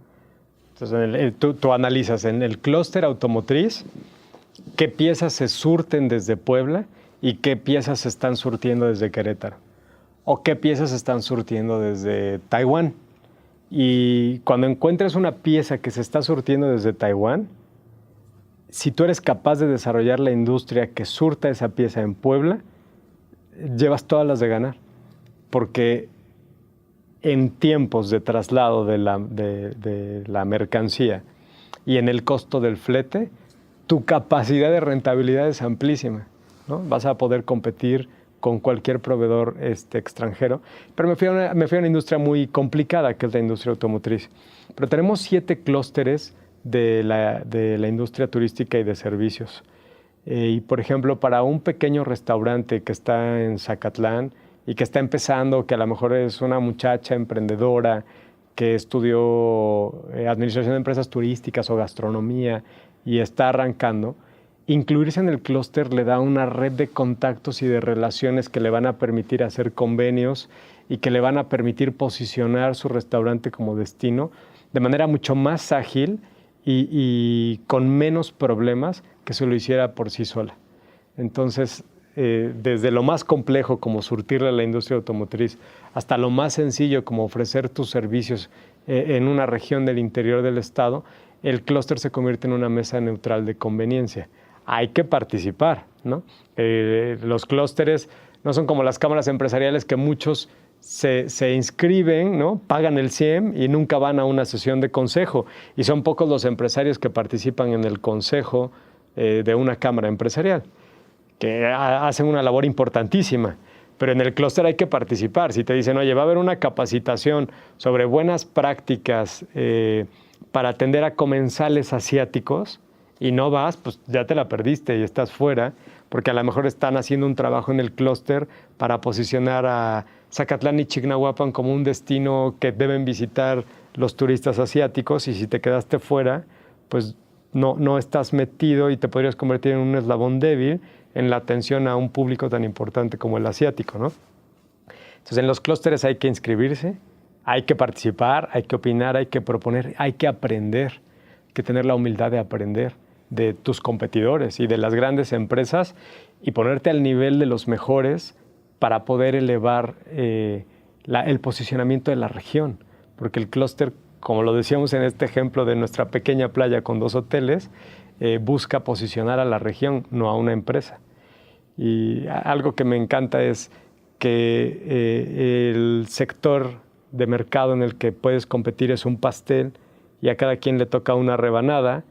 Entonces, tú analizas en el clúster automotriz qué piezas se surten desde Puebla y qué piezas se están surtiendo desde Querétaro, o qué piezas se están surtiendo desde Taiwán. Y cuando encuentres una pieza que se está surtiendo desde Taiwán, si tú eres capaz de desarrollar la industria que surta esa pieza en Puebla, llevas todas las de ganar. Porque en tiempos de traslado de la mercancía y en el costo del flete, tu capacidad de rentabilidad es amplísima, ¿no? Vas a poder competir con cualquier proveedor extranjero. Pero me fui a una industria muy complicada, que es la industria automotriz. Pero tenemos 7 clústeres de la industria turística y de servicios. Y, por ejemplo, para un pequeño restaurante que está en Zacatlán y que está empezando, que a lo mejor es una muchacha emprendedora que estudió administración de empresas turísticas o gastronomía y está arrancando, incluirse en el clúster le da una red de contactos y de relaciones que le van a permitir hacer convenios y que le van a permitir posicionar su restaurante como destino de manera mucho más ágil y con menos problemas que se lo hiciera por sí sola. Entonces, desde lo más complejo como surtirle a la industria automotriz hasta lo más sencillo como ofrecer tus servicios en una región del interior del estado, el clúster se convierte en una mesa neutral de conveniencia. Hay que participar, ¿no? Los clústeres no son como las cámaras empresariales que muchos se inscriben, ¿no? Pagan el CIEM y nunca van a una sesión de consejo. Y son pocos los empresarios que participan en el consejo de una cámara empresarial, que hacen una labor importantísima. Pero en el clúster hay que participar. Si te dicen, oye, va a haber una capacitación sobre buenas prácticas para atender a comensales asiáticos, y no vas, pues ya te la perdiste y estás fuera, porque a lo mejor están haciendo un trabajo en el clúster para posicionar a Zacatlán y Chignahuapan como un destino que deben visitar los turistas asiáticos, y si te quedaste fuera, pues no estás metido y te podrías convertir en un eslabón débil en la atención a un público tan importante como el asiático, ¿no? Entonces, en los clústeres hay que inscribirse, hay que participar, hay que opinar, hay que proponer, hay que aprender, hay que tener la humildad de aprender de tus competidores y de las grandes empresas y ponerte al nivel de los mejores para poder elevar el posicionamiento de la región. Porque el clúster, como lo decíamos en este ejemplo de nuestra pequeña playa con 2 hoteles, busca posicionar a la región, no a una empresa. Y algo que me encanta es que el sector de mercado en el que puedes competir es un pastel y a cada quien le toca una rebanada.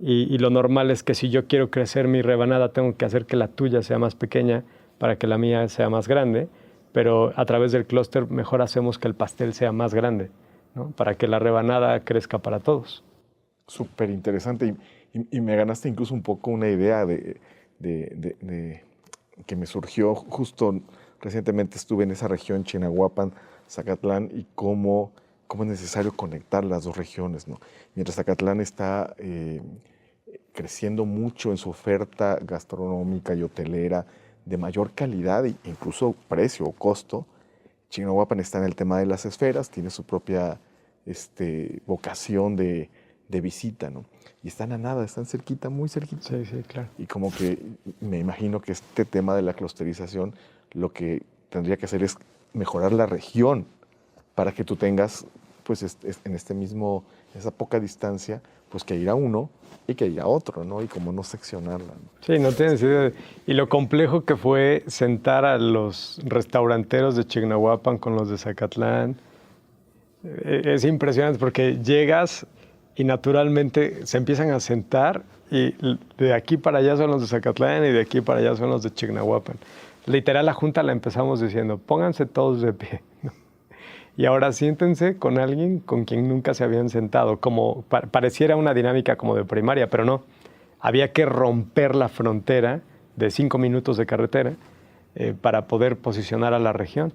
Y lo normal es que si yo quiero crecer mi rebanada, tengo que hacer que la tuya sea más pequeña para que la mía sea más grande, pero a través del clúster mejor hacemos que el pastel sea más grande, ¿no? Para que la rebanada crezca para todos. Súper interesante. Y me ganaste incluso un poco una idea que me surgió justo recientemente. Estuve en esa región, Chignahuapan, Zacatlán, y cómo es necesario conectar las 2 regiones, ¿no? Mientras Zacatlán está creciendo mucho en su oferta gastronómica y hotelera de mayor calidad e incluso precio o costo, Chignahuapan está en el tema de las esferas, tiene su propia vocación de visita, ¿no? Y están a nada, están cerquita, muy cerquita. Sí, sí, claro. Y como que me imagino que este tema de la clusterización lo que tendría que hacer es mejorar la región para que tú tengas, pues en esa poca distancia, pues que ir a uno y que ir a otro, ¿no? Y como no seccionarla, ¿no? Sí, no tienes idea. Y lo complejo que fue sentar a los restauranteros de Chignahuapan con los de Zacatlán. Es impresionante porque llegas y naturalmente se empiezan a sentar y de aquí para allá son los de Zacatlán y de aquí para allá son los de Chignahuapan. Literal, la junta la empezamos diciendo, pónganse todos de pie, ¿no? Y ahora siéntense con alguien con quien nunca se habían sentado, como pareciera una dinámica como de primaria, pero no. Había que romper la frontera de 5 minutos de carretera para poder posicionar a la región.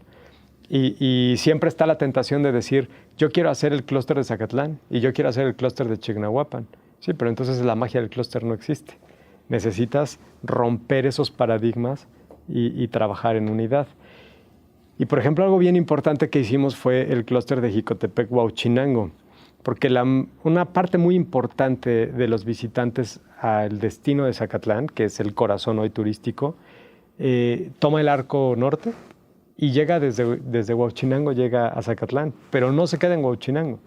Y siempre está la tentación de decir, yo quiero hacer el clúster de Zacatlán y yo quiero hacer el clúster de Chignahuapan. Sí, pero entonces la magia del clúster no existe. Necesitas romper esos paradigmas y trabajar en unidad. Y, por ejemplo, algo bien importante que hicimos fue el clúster de Jicotepec-Huauchinango, porque una parte muy importante de los visitantes al destino de Zacatlán, que es el corazón hoy turístico, toma el arco norte y llega desde Huauchinango, llega a Zacatlán, pero no se queda en Huauchinango.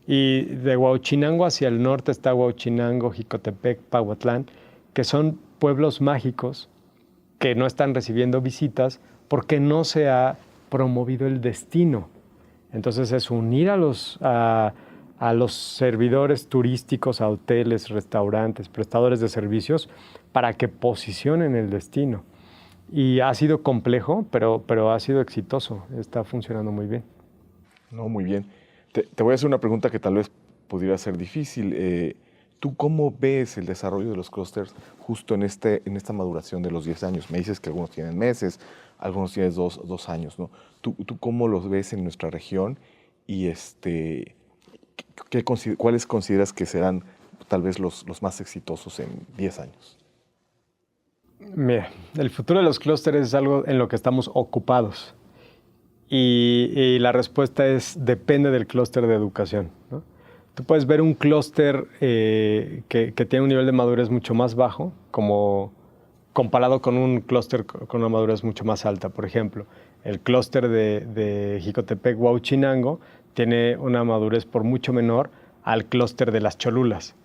Y de Huauchinango hacia el norte está Huauchinango, Jicotepec, Pahuatlán, que son pueblos mágicos que no están recibiendo visitas porque no se ha promovido el destino. Entonces es unir a los servidores turísticos, a hoteles, restaurantes, prestadores de servicios, para que posicionen el destino. Y ha sido complejo, pero ha sido exitoso. Está funcionando muy bien. No, muy bien. Te voy a hacer una pregunta que tal vez pudiera ser difícil. ¿Tú cómo ves el desarrollo de los clústeres justo en esta maduración de los 10 años? Me dices que algunos tienen meses, algunos tienen dos años, ¿no? ¿Tú cómo los ves en nuestra región y cuáles consideras que serán tal vez los más exitosos en 10 años? Mira, el futuro de los clústeres es algo en lo que estamos ocupados. Y la respuesta depende del clúster de educación, ¿no? Tú puedes ver un clúster que tiene un nivel de madurez mucho más bajo, como comparado con un clúster con una madurez mucho más alta. Por ejemplo, el clúster de Jicotepec-Huauchinango tiene una madurez por mucho menor al clúster de las Cholulas.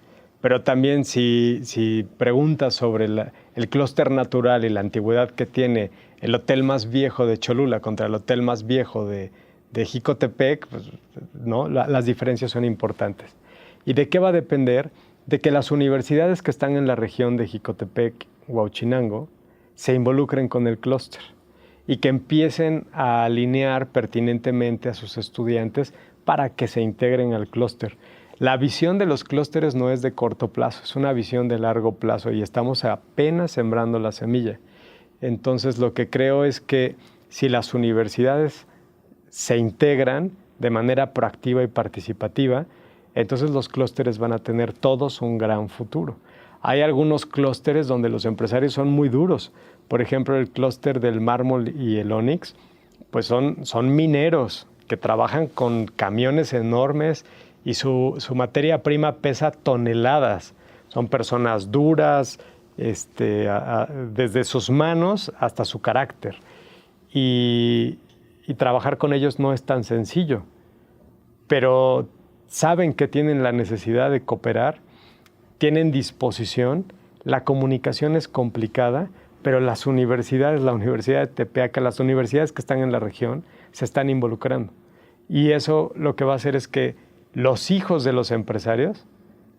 Pero también si preguntas sobre el clúster natural y la antigüedad que tiene el hotel más viejo de Cholula contra el hotel más viejo de Jicotepec, pues, ¿no? Las diferencias son importantes. ¿Y de qué va a depender? De que las universidades que están en la región de Jicotepec, Huauchinango, se involucren con el clúster y que empiecen a alinear pertinentemente a sus estudiantes para que se integren al clúster. La visión de los clústeres no es de corto plazo, es una visión de largo plazo y estamos apenas sembrando la semilla. Entonces, lo que creo es que si las universidades se integran de manera proactiva y participativa, entonces los clústeres van a tener todos un gran futuro. Hay algunos clústeres donde los empresarios son muy duros. Por ejemplo, el clúster del mármol y el ónix, pues son mineros que trabajan con camiones enormes y su materia prima pesa toneladas. Son personas duras, desde sus manos hasta su carácter. Y trabajar con ellos no es tan sencillo, pero saben que tienen la necesidad de cooperar, tienen disposición, la comunicación es complicada, pero las universidades, la Universidad de Tepeaca, las universidades que están en la región, se están involucrando. Y eso lo que va a hacer es que los hijos de los empresarios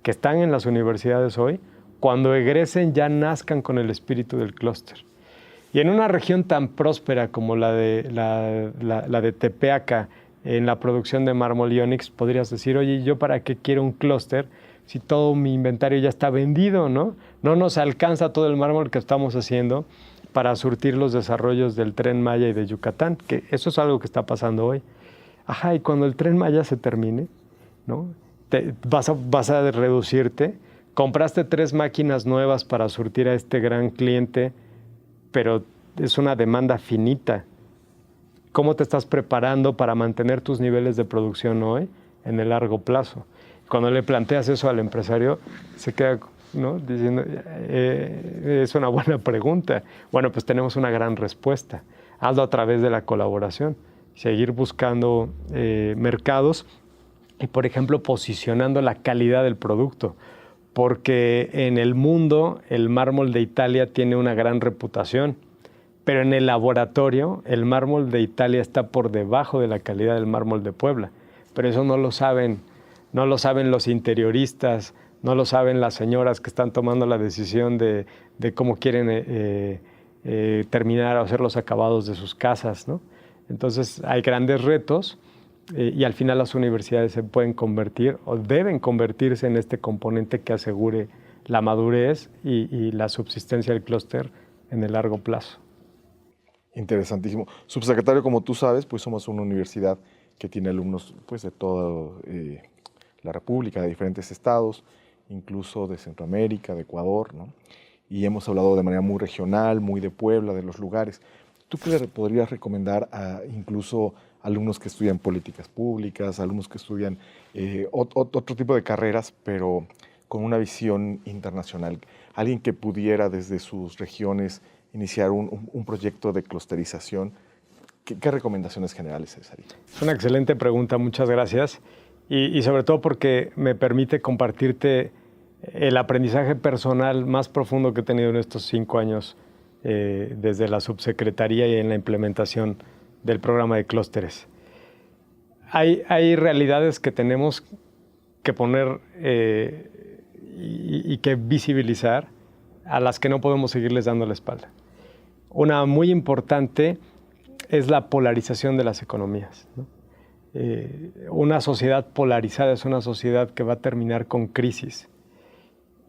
que están en las universidades hoy, cuando egresen ya nazcan con el espíritu del clúster. Y en una región tan próspera como la de Tepeaca, en la producción de mármol y ónix, podrías decir, oye, ¿yo para qué quiero un clúster si todo mi inventario ya está vendido, ¿no? No nos alcanza todo el mármol que estamos haciendo para surtir los desarrollos del Tren Maya y de Yucatán, que eso es algo que está pasando hoy. Ajá, y cuando el Tren Maya se termine, ¿no? Vas a reducirte. Compraste 3 máquinas nuevas para surtir a este gran cliente, pero es una demanda finita. ¿Cómo te estás preparando para mantener tus niveles de producción hoy en el largo plazo? Cuando le planteas eso al empresario, se queda, ¿no?, diciendo, es una buena pregunta. Bueno, pues tenemos una gran respuesta. Hazlo a través de la colaboración. seguir buscando mercados y, por ejemplo, posicionando la calidad del producto. Porque en el mundo el mármol de Italia tiene una gran reputación, pero en el laboratorio el mármol de Italia está por debajo de la calidad del mármol de Puebla. Pero eso no lo saben los interioristas, no lo saben las señoras que están tomando la decisión de cómo quieren terminar o hacer los acabados de sus casas, ¿no? Entonces hay grandes retos. Y al final las universidades se pueden convertir o deben convertirse en este componente que asegure la madurez y la subsistencia del clúster en el largo plazo. Interesantísimo. Subsecretario, como tú sabes, pues somos una universidad que tiene alumnos pues, de toda la República, de diferentes estados, incluso de Centroamérica, de Ecuador, ¿no? Y hemos hablado de manera muy regional, muy de Puebla, de los lugares. ¿Tú qué le podrías recomendar a incluso alumnos que estudian políticas públicas, alumnos que estudian otro tipo de carreras, pero con una visión internacional? Alguien que pudiera desde sus regiones iniciar un proyecto de clusterización. ¿Qué recomendaciones generales es, Ari? Es una excelente pregunta, muchas gracias. Y sobre todo porque me permite compartirte el aprendizaje personal más profundo que he tenido en estos 5 años desde la subsecretaría y en la implementación del programa de clústeres. Hay realidades que tenemos que poner y que visibilizar, a las que no podemos seguirles dando la espalda. Una muy importante es la polarización de las economías, ¿no? Una sociedad polarizada es una sociedad que va a terminar con crisis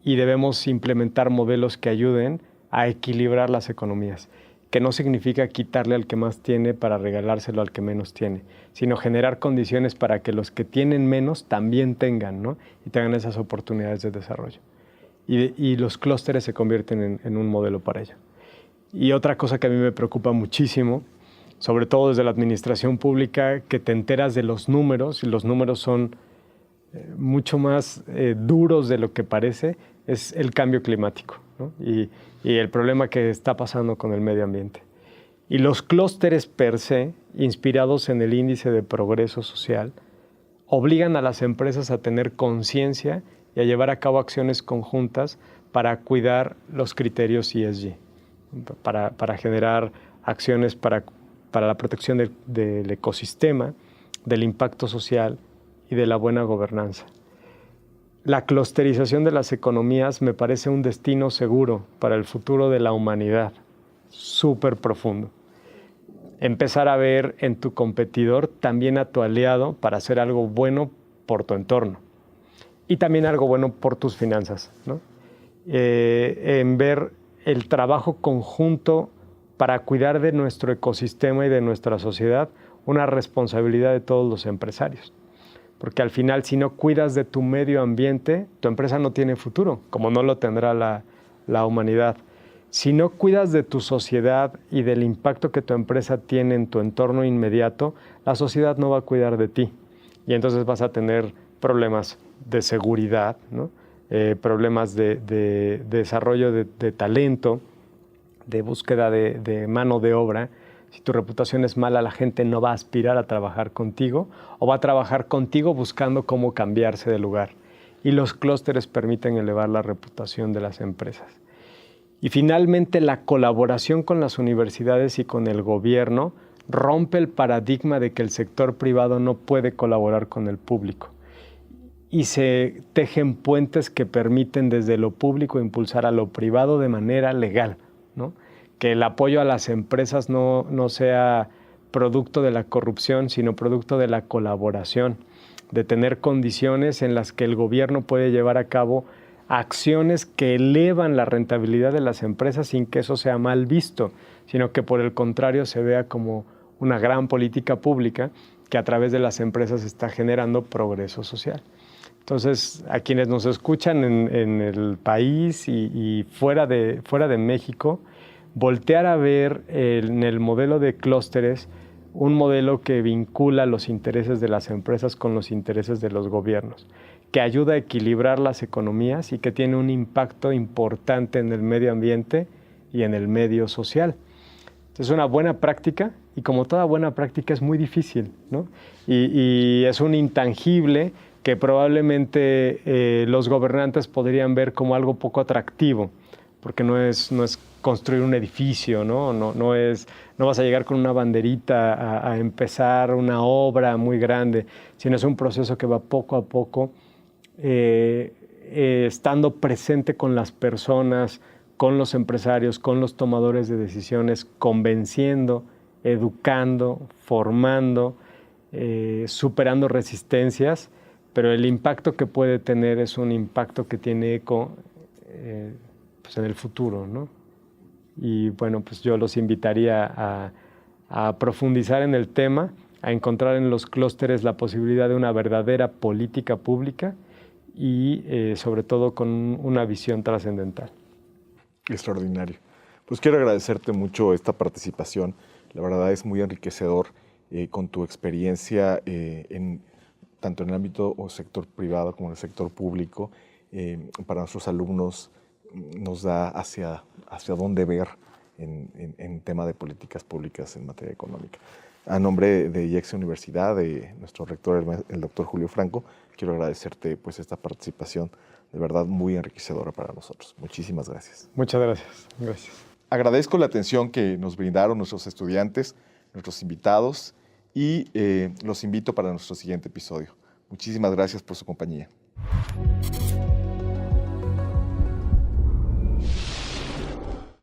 y debemos implementar modelos que ayuden a equilibrar las economías, que no significa quitarle al que más tiene para regalárselo al que menos tiene, sino generar condiciones para que los que tienen menos también tengan, ¿no? Y tengan esas oportunidades de desarrollo. Y los clústeres se convierten en un modelo para ello. Y otra cosa que a mí me preocupa muchísimo, sobre todo desde la administración pública, que te enteras de los números, y los números son mucho más duros de lo que parece, es el cambio climático, ¿no? Y el problema que está pasando con el medio ambiente. Y los clústeres per se, inspirados en el índice de progreso social, obligan a las empresas a tener conciencia y a llevar a cabo acciones conjuntas para cuidar los criterios ESG, para generar acciones para la protección del ecosistema, del impacto social y de la buena gobernanza. La clusterización de las economías me parece un destino seguro para el futuro de la humanidad, súper profundo. Empezar a ver en tu competidor también a tu aliado para hacer algo bueno por tu entorno y también algo bueno por tus finanzas, ¿no? En ver el trabajo conjunto para cuidar de nuestro ecosistema y de nuestra sociedad, una responsabilidad de todos los empresarios. Porque al final, si no cuidas de tu medio ambiente, tu empresa no tiene futuro, como no lo tendrá la humanidad. Si no cuidas de tu sociedad y del impacto que tu empresa tiene en tu entorno inmediato, la sociedad no va a cuidar de ti. Y entonces vas a tener problemas de seguridad, ¿no? Problemas de desarrollo de talento, de búsqueda de mano de obra. Si tu reputación es mala, la gente no va a aspirar a trabajar contigo o va a trabajar contigo buscando cómo cambiarse de lugar. Y los clústeres permiten elevar la reputación de las empresas. Y finalmente, la colaboración con las universidades y con el gobierno rompe el paradigma de que el sector privado no puede colaborar con el público. Y se tejen puentes que permiten desde lo público impulsar a lo privado de manera legal, ¿no? Que el apoyo a las empresas no sea producto de la corrupción, sino producto de la colaboración, de tener condiciones en las que el gobierno puede llevar a cabo acciones que elevan la rentabilidad de las empresas sin que eso sea mal visto, sino que por el contrario se vea como una gran política pública que a través de las empresas está generando progreso social. Entonces, a quienes nos escuchan en el país y fuera de México, voltear a ver en el modelo de clústeres un modelo que vincula los intereses de las empresas con los intereses de los gobiernos, que ayuda a equilibrar las economías y que tiene un impacto importante en el medio ambiente y en el medio social. Es una buena práctica y como toda buena práctica es muy difícil, ¿no? Y es un intangible que probablemente los gobernantes podrían ver como algo poco atractivo, porque no es construir un edificio, ¿no? No vas a llegar con una banderita a empezar una obra muy grande, sino es un proceso que va poco a poco, estando presente con las personas, con los empresarios, con los tomadores de decisiones, convenciendo, educando, formando, superando resistencias, pero el impacto que puede tener es un impacto que tiene eco pues en el futuro, ¿no? Y bueno, pues yo los invitaría a profundizar en el tema, a encontrar en los clústeres la posibilidad de una verdadera política pública y sobre todo con una visión trascendental. Extraordinario. Pues quiero agradecerte mucho esta participación. La verdad es muy enriquecedor con tu experiencia tanto en el ámbito o sector privado como en el sector público. Para nuestros alumnos nos da hacia dónde ver en tema de políticas públicas en materia económica. A nombre de IEXE Universidad, de nuestro rector, el doctor Julio Franco, quiero agradecerte pues esta participación de verdad muy enriquecedora para nosotros. Muchísimas gracias. Muchas gracias. Gracias. Agradezco la atención que nos brindaron nuestros estudiantes, nuestros invitados y los invito para nuestro siguiente episodio. Muchísimas gracias por su compañía.